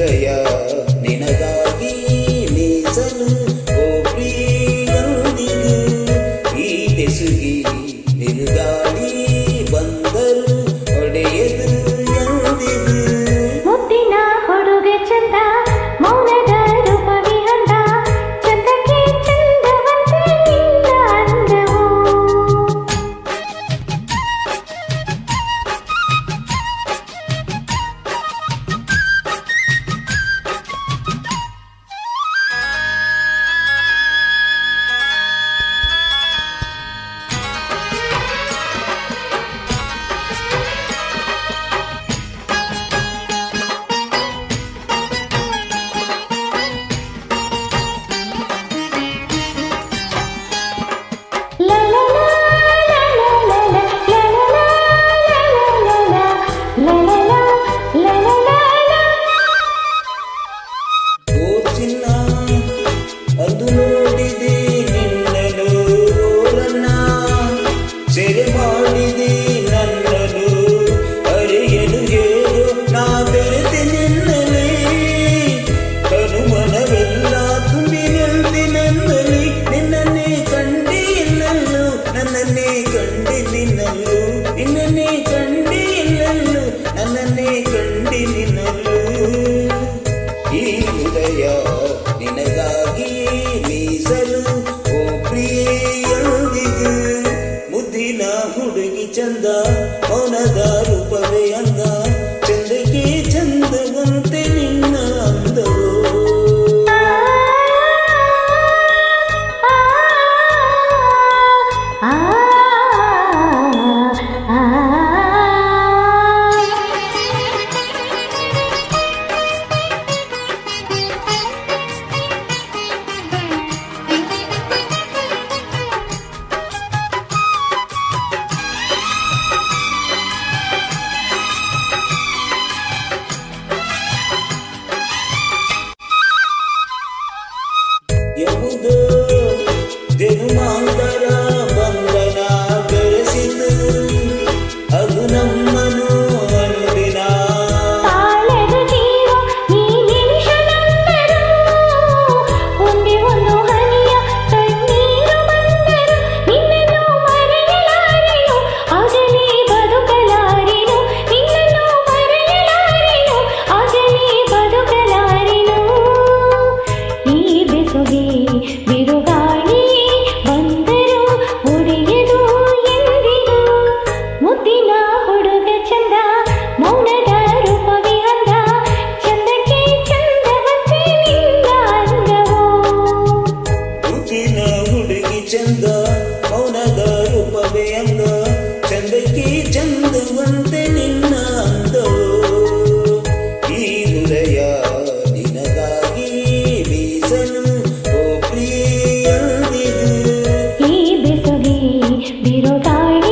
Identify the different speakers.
Speaker 1: ಹೃದಯ ನಿನಗಾಗಿ ಮೀಸಲು ಓ ಪ್ರಿಯಂದಿಗೂ ಈ ಬೆಸುಗಿ ಬಿರುಗಾಳಿ ಬಂದರು ಒಡೆಯದು ಎಂದಿಗೂ
Speaker 2: ಮುತ್ತಿನ ಹುಡುಗ ಚಂದ ಮೌನದ ರೂಪವಿ ಅಂದ ಚಂದಕ್ಕೆ ಚಂದವಂತೆ ನಿನ್ನ ಅಂದವು
Speaker 1: ಅದು ನೋಡಿದೆ ನಿನ್ನಲು ರನ್ನ ಸೆರೆ ಮಾಡಿದೆ ನನ್ನಲು ಅರಿಯಲು ಹೇಳು ನಾ ಬೆರೆತೆ ನಿನ್ನಲಿ ತನುಮನವೆಲ್ಲ ತುಂಬಿ ನಿಲ್ತಿ ನನ್ನಲ್ಲಿ ನಿನ್ನನ್ನೇ ಕಂಡಿ ಇಲ್ಲಲು ನನ್ನನ್ನೇ ಕಂಡಿ ನಿನ್ನಲು ನಿನ್ನನ್ನೇ ಕಂಡಿ ಇಲ್ಲಲು ನನ್ನನ್ನೇ ಕಂಡಿ ನಿನ್ನಲು ಈ ಹೃದಯ ನಿನಗಾಗಿ ಮೀಸಲು ಓ ಪ್ರಿಯಂದಿಗೂ ಮುದ್ದಿನ ಹುಡುಗಿ ಚಂದ ಮೌನದ ರೂಪವೇ ಅಂದ ಚಂದಕ್ಕೆ ಚಂದವಂತೆ ನಿನ್ನ ಅಂದವೋ ಯಹುದು ಜನುಮಾಂತರ ಬಂಧನ ಬೆರೆಸಿತು ಅದು ನಮ್ಮನು ಅನುದಿನ
Speaker 2: ತಾಳದ ಜೀವ ನೀ ನಿಮಿಷದಂದರು ಒಂದೇ ಒಂದು ಹನಿಯ ಕಣ್ಣೀರು ಬಂದರು ನಿನ್ನನ್ನು ಮರೆಯಲಾರೆನು ಆಗಲೇ ಬದುಕಲಾರೆನು ನಿನ್ನನ್ನು ಮರೆಯಲಾರೆನು ಆಗಲೇ ಬದುಕಲಾರೆನು ಈ ಬೆಸುಗೆ ಬಿರುಗಾಳಿ ಬಂದರು ಒಡೆಯದು ಎಂದಿಗೂ ಮುದ್ದಿನ ಹುಡುಗ ಚಂದ ಮೌನದ ರೂಪವಿ ಅಂದ ಚಂದಕ್ಕೆ ಚಂದವಂತೆ ನಿನ್ನ ಅಂದವು
Speaker 1: ಮುದ್ದಿನ ಹುಡುಗಿ ಚಂದ ಮೌನದ ರೂಪವೇ ಅಂದ ಚಂದಕ್ಕೆ ಚಂದವಂತೆ ನಿನ್ನ ಅಂದವೋ ಈ ಹೃದಯ ನಿನಗಾಗಿ ಮೀಸಲು ಓ ಪ್ರಿಯಂದಿಗೂ
Speaker 2: ಈ ಬೆಸುಗೆ ಬಿರುಗಾಳಿ